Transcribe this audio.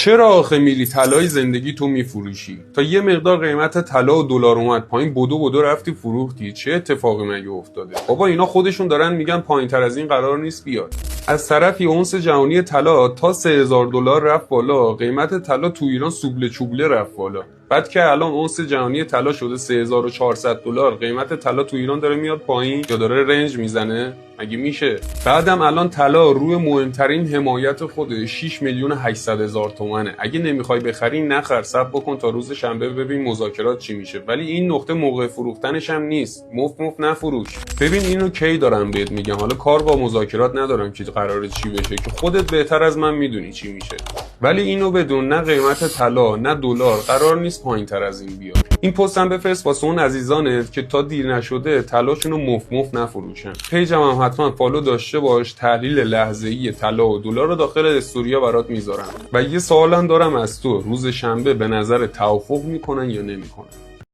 چرا آخه میری طلای زندگی تو میفروشی؟ تا یه مقدار قیمت طلا و دلار اومد پایین بدو رفتی فروختی. چه اتفاقی مگه افتاده؟ بابا اینا خودشون دارن میگن پایینتر از این قرار نیست بیاد. از طرفی اونس جهانی طلا تا $3000 رفت بالا، قیمت طلا تو ایران سوبله چوبله رفت بالا. بعد که الان اونس جهانی طلا شده $3400، قیمت طلا تو ایران داره میاد پایین یا داره رنج میزنه؟ مگه میشه؟ بعدم الان طلا روی مهمترین حمایت خودش 6,800,000 تومنه. اگه نمیخوای بخری نخر، صبر بکن تا روز شنبه ببین مذاکرات چی میشه. ولی این نقطه موقع فروختنش هم نیست. مفت نفروش. ببین اینو کی دارم بهت میگم، حالا کار با مذاکرات ندارم که قراره چی بشه، که خودت بهتر از من میدونی چی میشه. ولی اینو بدون، نه قیمت طلا نه دلار قرار نیست پایینتر از این بیاد. این پستم بفرست واسه اون عزیزانت که تا دیر نشده طلاشونو مفت نفروشن. پیجم هم حتما فالو داشته باش. تحلیل لحظه‌ای طلا و دلار رو داخل استوریا برات میذارم. و یه سوالم دارم از تو، روز شنبه به نظر توافق میکنن یا نمیکنن؟